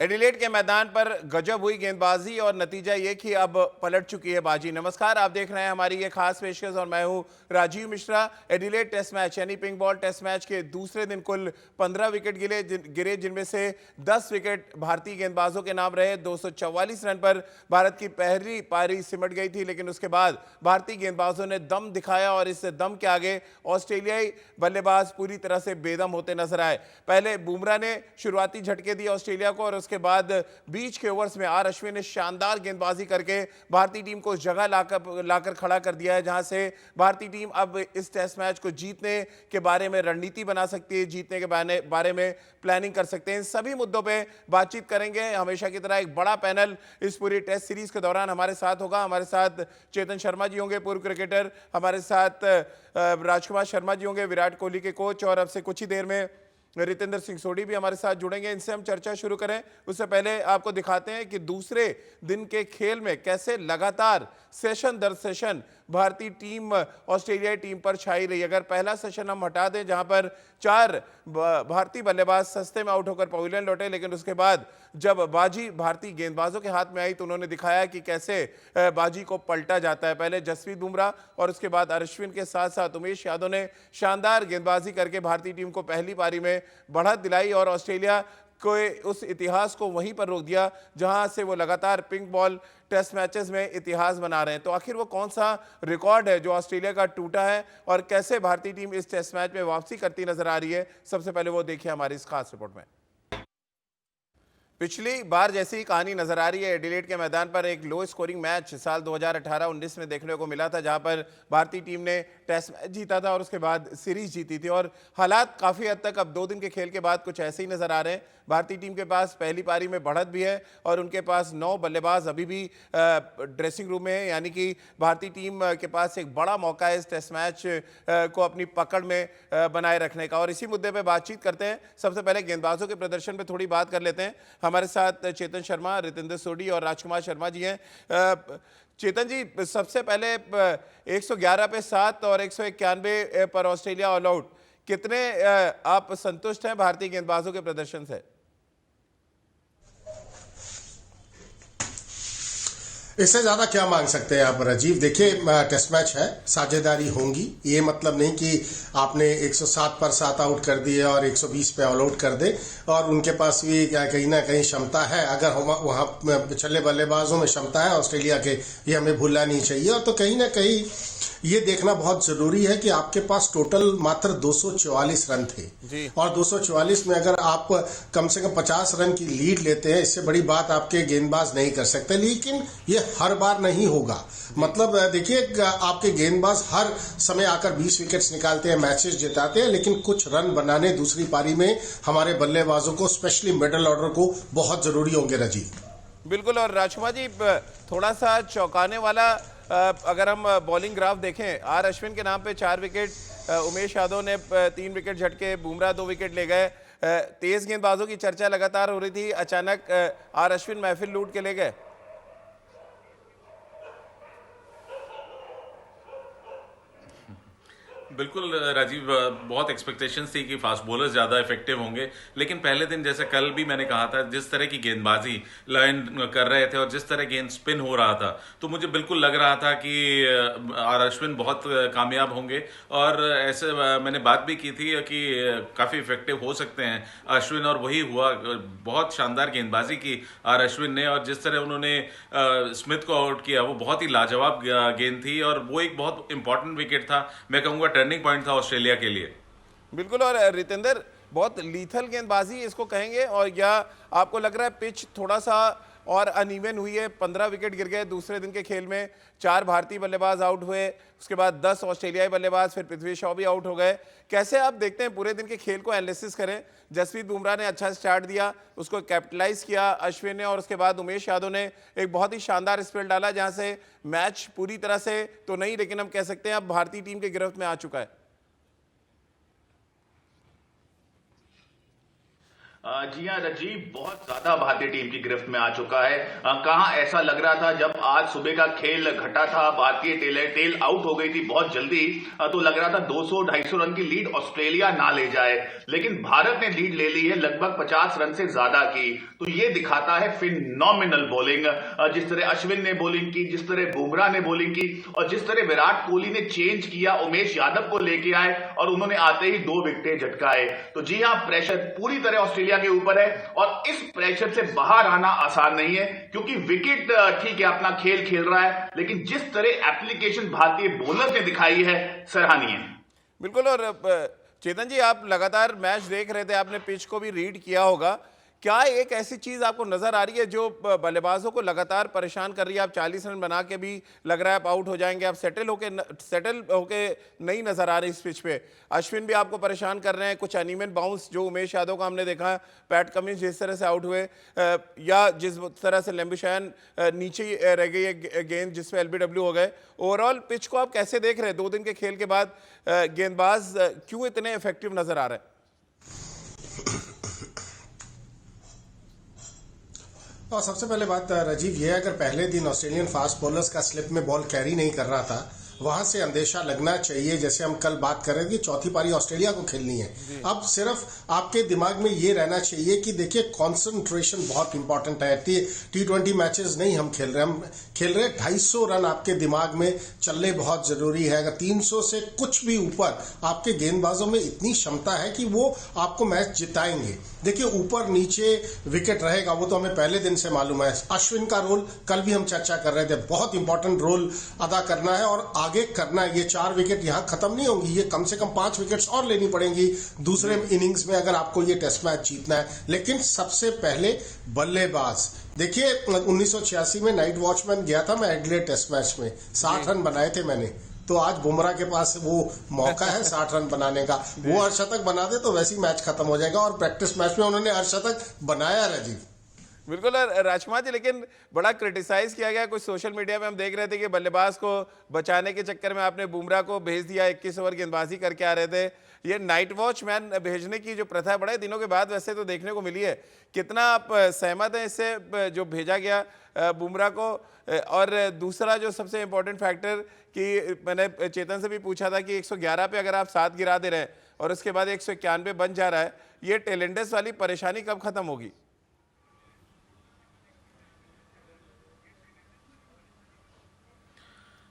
Adelaide के मैदान पर गजब हुई गेंदबाजी और नतीजा ये कि अब पलट चुकी है बाजी। नमस्कार, आप देख रहे हैं हमारी ये खास पेशकश और मैं हूं Rajeev Mishra. Adelaide test match यानी पिंक बॉल टेस्ट मैच के दूसरे दिन कुल 15 विकेट गिरे जिनमें से 10 विकेट भारतीय गेंदबाजों के नाम रहे। 244 रन पर भारत की पहली पारी सिमट गई थी, लेकिन उसके बाद भारतीय गेंदबाजों ने दम दिखाया और इस दम के आगे ऑस्ट्रेलियाई बल्लेबाज पूरी तरह से बेदम होते नजर आए। पहले बुमराह ने शुरुआती झटके दिए ऑस्ट्रेलिया को और उसके बाद बीच के ओवर्स में आर अश्विन ने शानदार गेंदबाजी करके भारतीय टीम को उस जगह लाकर खड़ा कर दिया है जहां से भारतीय टीम अब इस टेस्ट मैच को जीतने के बारे में रणनीति बना सकती है, जीतने के बारे में प्लानिंग कर सकते हैं। इन सभी मुद्दों पे बातचीत करेंगे। हमेशा की तरह एक बड़ा पैनल इस पूरी टेस्ट सीरीज के दौरान हमारे साथ होगा। हमारे साथ चेतन शर्मा जी होंगे, पूर्व क्रिकेटर। हमारे साथ राजकुमार शर्मा जी होंगे, विराट कोहली के कोच। और अब से कुछ ही देर में रितेंद्र सिंह सोढ़ी भी हमारे साथ जुड़ेंगे। इनसे हम चर्चा शुरू करें उससे पहले आपको दिखाते हैं कि दूसरे दिन के खेल में कैसे लगातार सेशन दर सेशन भारतीय टीम ऑस्ट्रेलियाई टीम पर छाई रही। अगर पहला सेशन हम हटा दें जहां पर 4 भारतीय बल्लेबाज सस्ते में आउट होकर पवेलियन लौटे, लेकिन उसके बाद जब बाजी भारतीय गेंदबाजों के हाथ में आई तो उन्होंने दिखाया कि कैसे बाजी को पलटा जाता है। पहले जसप्रीत बुमराह और उसके बाद अश्विन के साथ साथ उमेश यादव ने शानदार गेंदबाजी करके भारतीय टीम को पहली पारी में बढ़त दिलाई और ऑस्ट्रेलिया को उस इतिहास को वहीं पर रोक दिया जहां से वो लगातार पिंक बॉल टेस्ट मैचेस में इतिहास बना रहे हैं। तो आखिर वो कौन सा रिकॉर्ड है जो ऑस्ट्रेलिया का टूटा है और कैसे भारतीय टीम इस टेस्ट मैच में वापसी करती नजर आ रही है, सबसे पहले वो देखिए हमारी इस खास रिपोर्ट में। पिछली बार जैसी ही कहानी नजर आ रही है। एडिलेड के मैदान पर एक लो स्कोरिंग मैच साल 2018-19 में देखने को मिला था जहां पर भारतीय टीम ने टेस्ट मैच जीता था और उसके बाद सीरीज जीती थी। और हालात काफी हद तक अब 2 दिन के खेल के बाद कुछ ऐसे ही नजर आ रहे हैं। भारतीय टीम के पास पहली पारी में बढ़त भी है और उनके पास 9 बल्लेबाज अभी भी ड्रेसिंग रूम में है, यानी कि भारतीय टीम के पास एक बड़ा मौका है इस टेस्ट मैच को अपनी पकड़ में बनाए रखने का। और इसी मुद्दे पर बातचीत करते हैं। सबसे पहले गेंदबाजों के प्रदर्शन पर थोड़ी बात कर लेते हैं। हमारे साथ चेतन शर्मा, रितेंद्र सोढ़ी और राजकुमार शर्मा जी हैं। चेतन जी, सबसे पहले 111 पे 7 और 191 पर ऑस्ट्रेलिया ऑल आउट, कितने आप संतुष्ट हैं भारतीय गेंदबाजों के प्रदर्शन से? इससे ज्यादा क्या मांग सकते हैं आप राजीव? देखिए, टेस्ट मैच है, साझेदारी होंगी। ये मतलब नहीं कि आपने 107 पर 7 आउट कर दिए और 120 पे ऑल आउट कर दे। और उनके पास भी कहीं ना कहीं क्षमता है, अगर वहां पिछले बल्लेबाजों में क्षमता है ऑस्ट्रेलिया के, ये हमें भूलना नहीं चाहिए। और तो कहीं ना कहीं ये देखना बहुत जरूरी है कि आपके पास टोटल मात्र 244 रन थे जी। और 244 में अगर आप कम से कम 50 रन की लीड लेते हैं, इससे बड़ी बात आपके गेंदबाज नहीं कर सकते। लेकिन ये हर बार नहीं होगा। मतलब देखिए, आपके गेंदबाज हर समय आकर 20 विकेट्स निकालते हैं, मैचेस जिताते हैं, लेकिन कुछ रन बनाने दूसरी पारी में हमारे बल्लेबाजों को, स्पेशली मिडिल ऑर्डर को, बहुत जरूरी होंगे राजीव। बिल्कुल। और राजकुमार जी, थोड़ा सा चौंकाने वाला अगर हम बॉलिंग ग्राफ देखें, आर अश्विन के नाम पे 4 विकेट, उमेश यादव ने 3 विकेट झटके, बुमराह 2 विकेट ले गए। तेज गेंदबाजों की चर्चा लगातार हो रही थी, अचानक आर अश्विन महफिल लूट के ले गए। बिल्कुल राजीव, बहुत एक्सपेक्टेशंस थी कि फास्ट बॉलर्स ज़्यादा इफेक्टिव होंगे, लेकिन पहले दिन जैसे कल भी मैंने कहा था, जिस तरह की गेंदबाजी लाइन कर रहे थे और जिस तरह गेंद स्पिन हो रहा था, तो मुझे बिल्कुल लग रहा था कि आर अश्विन बहुत कामयाब होंगे। और ऐसे मैंने बात भी की थी कि काफ़ी इफेक्टिव हो सकते हैं अश्विन, और वही हुआ। बहुत शानदार गेंदबाजी की आर अश्विन ने और जिस तरह उन्होंने स्मिथ को आउट किया, वो बहुत ही लाजवाब गेंद थी और वो एक बहुत इंपॉर्टेंट विकेट था, मैं कहूँगा टर्निंग पॉइंट था ऑस्ट्रेलिया के लिए। बिल्कुल। और रितेंद्र, बहुत लीथल गेंदबाजी इसको कहेंगे, और या आपको लग रहा है पिच थोड़ा सा और अनइवन हुई है? 15 विकेट गिर गए दूसरे दिन के खेल में, 4 भारतीय बल्लेबाज आउट हुए, उसके बाद 10 ऑस्ट्रेलियाई बल्लेबाज, फिर पृथ्वी शॉ भी आउट हो गए। कैसे आप देखते हैं पूरे दिन के खेल को एनालिसिस करें? जसप्रीत बुमराह ने अच्छा स्टार्ट दिया, उसको कैपिटलाइज किया अश्विन ने, और उसके बाद उमेश यादव ने एक बहुत ही शानदार स्पेल डाला जहां से मैच पूरी तरह से तो नहीं, लेकिन हम कह सकते हैं अब भारतीय टीम के गिरफ्त में आ चुका है। जी हाँ राजीव, बहुत ज्यादा भारतीय टीम की गिरफ्त में आ चुका है। कहाँ ऐसा लग रहा था जब आज सुबह का खेल घटा था, भारतीय टेल आउट हो गई थी बहुत जल्दी, तो लग रहा था 200-250 रन की लीड ऑस्ट्रेलिया ना ले जाए, लेकिन भारत ने लीड ले ली है लगभग 50 रन से ज्यादा की। तो ये दिखाता है फिनोमिनल बॉलिंग, जिस तरह अश्विन ने बॉलिंग की, जिस तरह बुमराह ने बॉलिंग की और जिस तरह विराट कोहली ने चेंज किया, उमेश यादव को लेके आए और उन्होंने आते ही 2 विकेटें झटकाए। तो जी हाँ, प्रेशर पूरी तरह ऑस्ट्रेलिया के ऊपर है और इस प्रेशर से बाहर आना आसान नहीं है, क्योंकि विकेट ठीक है अपना खेल खेल रहा है, लेकिन जिस तरह एप्लीकेशन भारतीय बॉलर ने दिखाई है सराहनीय है। बिल्कुल। और चेतन जी, आप लगातार मैच देख रहे थे, आपने पिच को भी रीड किया होगा। क्या एक ऐसी चीज आपको नजर आ रही है जो बल्लेबाजों को लगातार परेशान कर रही है? आप 40 रन बना के भी लग रहा है आप आउट हो जाएंगे, आप सेटल होके नहीं नजर आ रहे इस पिच पे। अश्विन भी आपको परेशान कर रहे हैं, कुछ अनइवन बाउंस जो उमेश यादव का हमने देखा, पैट कमिंस जिस तरह से आउट हुए, या जिस तरह से लंबिशायन नीचे रह गई है गेंद जिसमें एलबीडब्ल्यू हो गए। ओवरऑल पिच को आप कैसे देख रहे हैं? 2 दिन के खेल के बाद गेंदबाज क्यों इतने इफेक्टिव नजर आ रहे हैं? और सबसे पहले बात राजीव, ये अगर पहले दिन ऑस्ट्रेलियन फास्ट बॉलर्स का स्लिप में बॉल कैरी नहीं कर रहा था, वहां से अंदेशा लगना चाहिए, जैसे हम कल बात कर रहे थे कि चौथी पारी ऑस्ट्रेलिया को खेलनी है। अब सिर्फ आपके दिमाग में ये रहना चाहिए कि देखिए कंसंट्रेशन बहुत इंपॉर्टेंट है। T20 मैचेस नहीं हम खेल रहे, हम खेल रहे 250 रन आपके दिमाग में चलने बहुत जरूरी है। अगर 300 से कुछ भी ऊपर आपके गेंदबाजों में इतनी क्षमता है कि वो आपको मैच जिताएंगे। देखिए ऊपर नीचे विकेट रहेगा, वो तो हमें पहले दिन से मालूम है। अश्विन का रोल कल भी हम चर्चा कर रहे थे, बहुत इंपॉर्टेंट रोल अदा करना है और आगे करना है। ये 4 विकेट यहां खत्म नहीं होंगी, ये कम से कम 5 विकेट्स और लेनी पड़ेंगी दूसरे इनिंग्स में अगर आपको ये टेस्ट मैच जीतना है। लेकिन सबसे पहले बल्लेबाज देखिए, 1986 में नाइट वॉचमैन गया था मैं एडिलेड टेस्ट मैच में, 60 रन बनाए थे मैंने। तो आज बुमराह के पास वो मौका है 60 रन बनाने का, वो अर्धशतक बना दे तो वैसे ही मैच खत्म हो जाएगा। और प्रैक्टिस मैच में उन्होंने अर्धशतक बनाया राजीव। बिल्कुल। और राजकुमार जी, लेकिन बड़ा क्रिटिसाइज किया गया, कुछ सोशल मीडिया में हम देख रहे थे कि बल्लेबाज को बचाने के चक्कर में आपने बुमराह को भेज दिया, 21 ओवर गेंदबाजी करके आ रहे थे। ये नाइट वॉचमैन भेजने की जो प्रथा बड़े दिनों के बाद वैसे तो देखने को मिली है, कितना आप सहमत हैं इससे जो भेजा गया बुमराह को? और दूसरा जो सबसे इंपॉर्टेंट फैक्टर कि मैंने चेतन से भी पूछा था कि 111 पे अगर आप 7 गिरा दे रहे हैं और उसके बाद 191 बन जा रहा है, ये टेलेंडस वाली परेशानी कब खत्म होगी?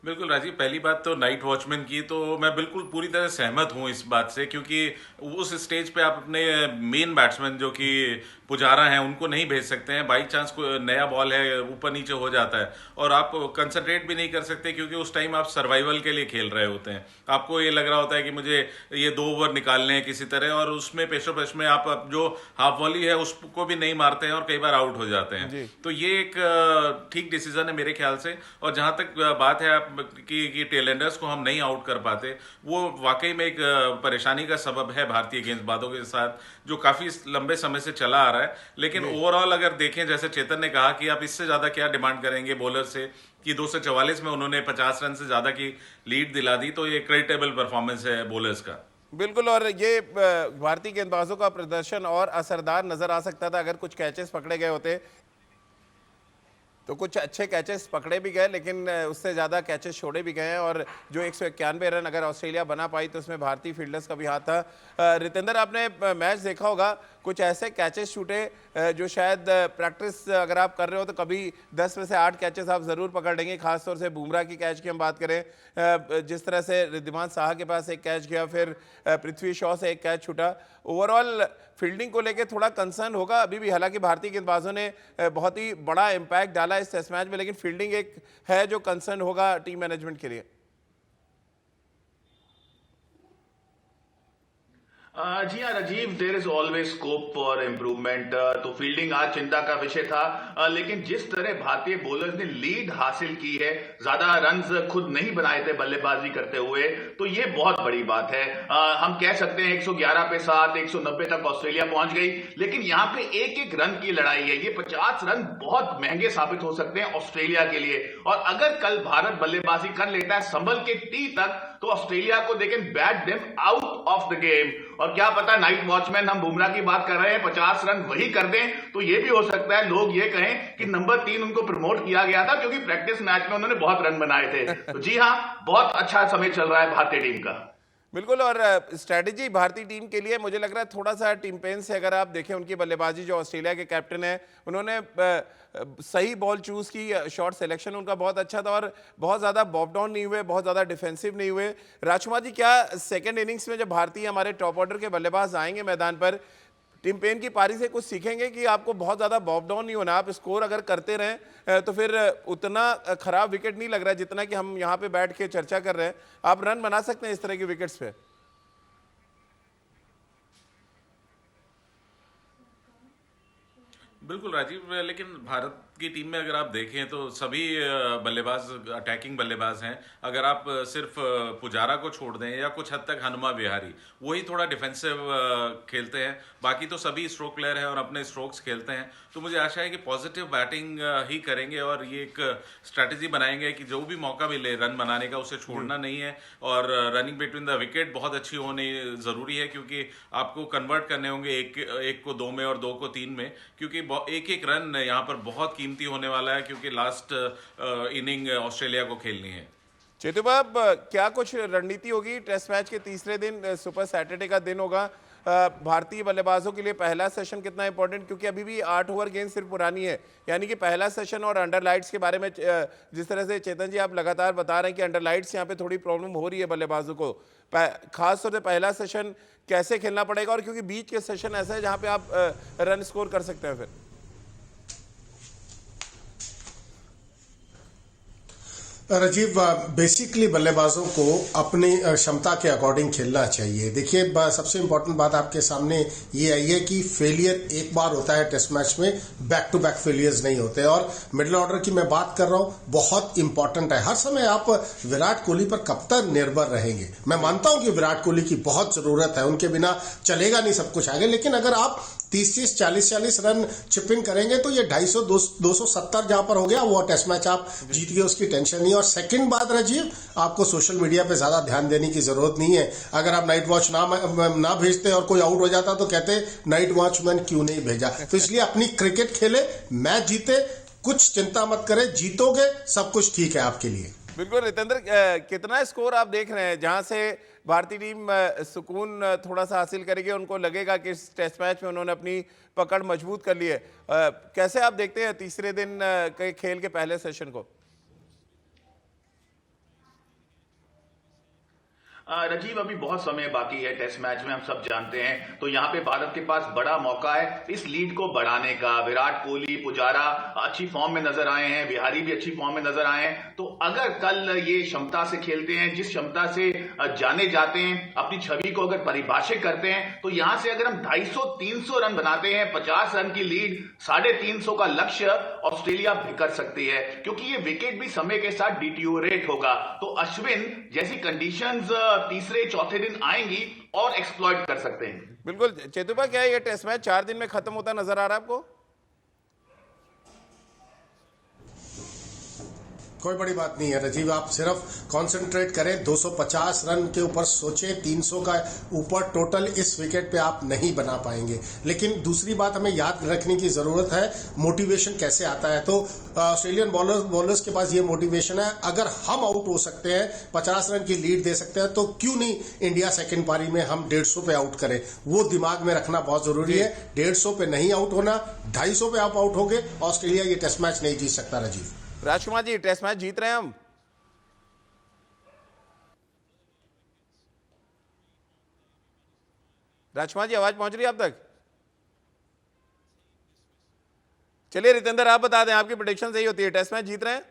बिल्कुल राजीव, पहली बात तो नाइट वॉचमैन की तो मैं बिल्कुल पूरी तरह सहमत हूं इस बात से, क्योंकि उस स्टेज पे आप अपने मेन बैट्समैन जो कि पुजारा हैं उनको नहीं भेज सकते हैं। बाई चांस कोई नया बॉल है, ऊपर नीचे हो जाता है और आप कंसंट्रेट भी नहीं कर सकते, क्योंकि उस टाइम आप सर्वाइवल के लिए खेल रहे होते हैं। आपको ये लग रहा होता है कि मुझे ये 2 ओवर निकालने हैं किसी तरह, और उसमें पेशो पेश में आप जो हाफ वॉली है उसको भी नहीं मारते हैं और कई बार आउट हो जाते हैं। तो ये एक ठीक डिसीजन है मेरे ख्याल से। और जहां तक बात है कि टेलेंडर्स को हम नहीं आउट कर पाते, वो वाकई में एक परेशानी का सबब है भारतीय गेंदबाजों के साथ, जो काफी लंबे समय से चला आ रहा है। लेकिन ओवरऑल अगर देखें, जैसे चेतन ने कहा कि आप इससे ज्यादा क्या डिमांड करेंगे बॉलर से, कि 244 में उन्होंने 50 रन से ज्यादा की लीड दिला दी, तो ये क्रेडिटेबल परफॉर्मेंस है बॉलर्स का। बिल्कुल। और ये भारतीय गेंदबाजों का प्रदर्शन और असरदार नजर आ सकता था अगर कुछ कैचेस पकड़े गए होते। तो कुछ अच्छे कैचेस पकड़े भी गए, लेकिन उससे ज़्यादा कैचेस छोड़े भी गए हैं। और जो 191 रन अगर ऑस्ट्रेलिया बना पाई तो उसमें भारतीय फील्डर्स का भी हाथ था। रितेंद्र, आपने मैच देखा होगा, कुछ ऐसे कैचेस छूटे जो शायद प्रैक्टिस अगर आप कर रहे हो तो कभी 10 में से 8 कैचेस आप ज़रूर पकड़ लेंगे। खासतौर से बुमराह की कैच की हम बात करें, जिस तरह से रिद्धिमान साहा के पास एक कैच गया, फिर पृथ्वी शॉ से एक कैच छूटा। ओवरऑल फील्डिंग को लेकर थोड़ा कंसर्न होगा अभी भी, हालांकि भारतीय गेंदबाजों ने बहुत ही बड़ा इम्पैक्ट डाला इस टेस्ट मैच में, लेकिन फील्डिंग एक है जो कंसर्न होगा टीम मैनेजमेंट के लिए। जी हाँ Rajeev, there is always scope for improvement. तो फील्डिंग आज चिंता का विषय था, लेकिन जिस तरह भारतीय बॉलर्स ने लीड हासिल की है, ज्यादा रन्स खुद नहीं बनाए थे बल्लेबाजी करते हुए, तो ये बहुत बड़ी बात है। हम कह सकते हैं 111 पे 7, 190 तक ऑस्ट्रेलिया पहुंच गई, लेकिन यहाँ पे एक एक रन की लड़ाई है। ये 50 रन बहुत महंगे साबित हो सकते हैं ऑस्ट्रेलिया के लिए। और अगर कल भारत बल्लेबाजी कर लेता है संभल के टी तक, तो ऑस्ट्रेलिया को they can bat them out of the game. और क्या पता नाइट वॉचमैन, हम बुमराह की बात कर रहे हैं, 50 रन वही कर दें तो ये भी हो सकता है लोग ये कहें कि नंबर 3 उनको प्रमोट किया गया था क्योंकि प्रैक्टिस मैच में उन्होंने बहुत रन बनाए थे। तो जी हाँ, बहुत अच्छा समय चल रहा है भारतीय टीम का। बिल्कुल। और स्ट्रैटेजी भारतीय टीम के लिए मुझे लग रहा है थोड़ा सा टीम पेन से, अगर आप देखें उनकी बल्लेबाजी, जो ऑस्ट्रेलिया के कैप्टन है उन्होंने सही बॉल चूज की, शॉट सिलेक्शन उनका बहुत अच्छा था और बहुत ज़्यादा बॉब डाउन नहीं हुए, बहुत ज़्यादा डिफेंसिव नहीं हुए। राजकुमार जी, क्या सेकेंड इनिंग्स में जब भारतीय हमारे टॉप ऑर्डर के बल्लेबाज आएंगे मैदान पर, टीम पेन की पारी से कुछ सीखेंगे कि आपको बहुत ज़्यादा बॉब डाउन नहीं होना, आप स्कोर अगर करते रहें तो फिर उतना खराब विकेट नहीं लग रहा है जितना कि हम यहाँ पे बैठ के चर्चा कर रहे हैं, आप रन बना सकते हैं इस तरह की विकेट्स पे? बिल्कुल राजीव, लेकिन भारत की टीम में अगर आप देखें तो सभी बल्लेबाज अटैकिंग बल्लेबाज हैं। अगर आप सिर्फ पुजारा को छोड़ दें या कुछ हद तक हनुमा विहारी, वही थोड़ा डिफेंसिव खेलते हैं, बाकी तो सभी स्ट्रोक प्लेयर हैं और अपने स्ट्रोक्स खेलते हैं। तो मुझे आशा है कि पॉजिटिव बैटिंग ही करेंगे और ये एक स्ट्रैटेजी बनाएंगे कि जो भी मौका मिले रन बनाने का उसे छोड़ना नहीं है। और रनिंग बिटवीन द विकेट बहुत अच्छी होनी ज़रूरी है क्योंकि आपको कन्वर्ट करने होंगे एक को 2 में और 2 को 3 में, क्योंकि एक एक रन यहाँ पर बहुत कीमती होने वाला है क्योंकि लास्ट इनिंग ऑस्ट्रेलिया को खेलनी है। चेतु बाब, क्या कुछ रणनीति होगी टेस्ट मैच के तीसरे दिन, सुपर सैटरडे का दिन होगा, भारतीय बल्लेबाजों के लिए पहला सेशन कितना इंपॉर्टेंट, क्योंकि अभी भी 8 ओवर गेंद सिर्फ पुरानी है, यानी कि पहला सेशन। और अंडर लाइट्स के बारे में जिस तरह से चेतन जी आप लगातार बता रहे हैं कि अंडर लाइट्स यहाँ पे थोड़ी प्रॉब्लम हो रही है बल्लेबाजों को, खास तौर से पहला सेशन कैसे खेलना पड़ेगा, और क्योंकि बीच के सेशन ऐसा है जहाँ पे आप रन स्कोर कर सकते हैं फिर? राजीव, बेसिकली बल्लेबाजों को अपनी क्षमता के अकॉर्डिंग खेलना चाहिए। देखिए, सबसे इंपॉर्टेंट बात आपके सामने ये आई है कि फेलियर एक बार होता है टेस्ट मैच में, बैक टू बैक फेलियर्स नहीं होते। और मिडिल ऑर्डर की मैं बात कर रहा हूं, बहुत इंपॉर्टेंट है। हर समय आप विराट कोहली पर कब तक निर्भर रहेंगे? मैं मानता हूं कि विराट कोहली की बहुत जरूरत है, उनके बिना चलेगा नहीं सब कुछ आगे, लेकिन अगर आप 30-30, 40-40 रन चिपिंग करेंगे तो ये 250, 270 जहां पर हो गया, वो टेस्ट मैच आप जीत गए, उसकी टेंशन नहीं। और सेकंड बात राजीव, आपको सोशल मीडिया पे ज्यादा ध्यान देने की जरूरत नहीं है। अगर आप नाइट वॉच ना भेजते और कोई आउट हो जाता तो कहते नाइट वॉचमैन क्यों नहीं भेजा। तो इसलिए अपनी क्रिकेट खेले, मैच जीते, कुछ चिंता मत करें, जीतोगे सब कुछ ठीक है आपके लिए। बिल्कुल। रितेंद्र, कितना स्कोर आप देख रहे हैं जहां से भारतीय टीम सुकून थोड़ा सा हासिल करेगी, उनको लगेगा कि इस टेस्ट मैच में उन्होंने अपनी पकड़ मजबूत कर ली है? कैसे आप देखते हैं तीसरे दिन के खेल के पहले सेशन को? राजीव, अभी बहुत समय बाकी है टेस्ट मैच में, हम सब जानते हैं। तो यहाँ पे भारत के पास बड़ा मौका है इस लीड को बढ़ाने का। विराट कोहली, पुजारा अच्छी फॉर्म में नजर आए हैं, विहारी भी अच्छी फॉर्म में नजर आए हैं। तो अगर कल ये क्षमता से खेलते हैं, जिस क्षमता से जाने जाते हैं, अपनी छवि को अगर परिभाषित करते हैं, तो यहां से अगर हम 250-300 रन बनाते हैं, 50 रन की लीड, 350 का लक्ष्य ऑस्ट्रेलिया भी कर सकती है, क्योंकि ये विकेट भी समय के साथ डिटियोरेट होगा। तो अश्विन जैसी कंडीशंस तीसरे चौथे दिन आएंगी और एक्सप्लॉइट कर सकते हैं। बिल्कुल। चेतुबा, क्या ये टेस्ट मैच 4 दिन में खत्म होता नजर आ रहा है आपको? कोई बड़ी बात नहीं है राजीव, आप सिर्फ कंसंट्रेट करें, 250 रन के ऊपर सोचें, 300 का ऊपर टोटल इस विकेट पे आप नहीं बना पाएंगे। लेकिन दूसरी बात हमें याद रखने की जरूरत है, मोटिवेशन कैसे आता है। तो ऑस्ट्रेलियन बॉलर्स के पास ये मोटिवेशन है, अगर हम आउट हो सकते हैं, 50 रन की लीड दे सकते हैं, तो क्यों नहीं इंडिया सेकेंड पारी में हम 150 पे आउट करें। वो दिमाग में रखना बहुत जरूरी है। 150 पे नहीं आउट होना, 250 पे आप आउट हो गए, ऑस्ट्रेलिया ये टेस्ट मैच नहीं जीत सकता। राजीव, राजकुमार जी, टेस्ट मैच जीत रहे हैं हम? राजकुमार जी, आवाज पहुंच रही है आप तक? चलिए रितेंद्र, आप बता दें, आपकी प्रेडिक्शन सही होती है, टेस्ट मैच जीत रहे हैं?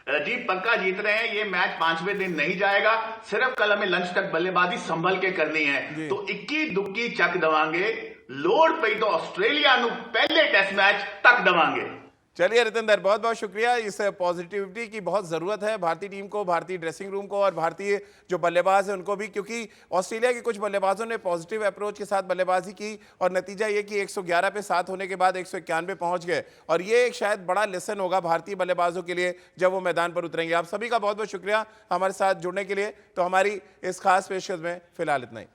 राजीव, पक्का जीत रहे हैं। ये मैच 5वें दिन नहीं जाएगा, सिर्फ कल हमें लंच तक बल्लेबाजी संभल के करनी है। तो इक्की दुक्की चक दवांगे, लोड़ पई तो ऑस्ट्रेलिया नु पहले टेस्ट मैच तक दवांगे। चलिए रितेंद्र, बहुत बहुत शुक्रिया। इस पॉजिटिविटी की बहुत ज़रूरत है भारतीय टीम को, भारतीय ड्रेसिंग रूम को और भारतीय जो बल्लेबाज हैं उनको भी, क्योंकि ऑस्ट्रेलिया के कुछ बल्लेबाजों ने पॉजिटिव अप्रोच के साथ बल्लेबाजी की और नतीजा ये कि 111 पे 7 होने के बाद 191 पहुंच गए। और ये एक शायद बड़ा लेसन होगा भारतीय बल्लेबाजों के लिए जब वो मैदान पर उतरेंगे। आप सभी का बहुत बहुत शुक्रिया हमारे साथ जुड़ने के लिए। तो हमारी इस खास पेशकश में फिलहाल इतना ही।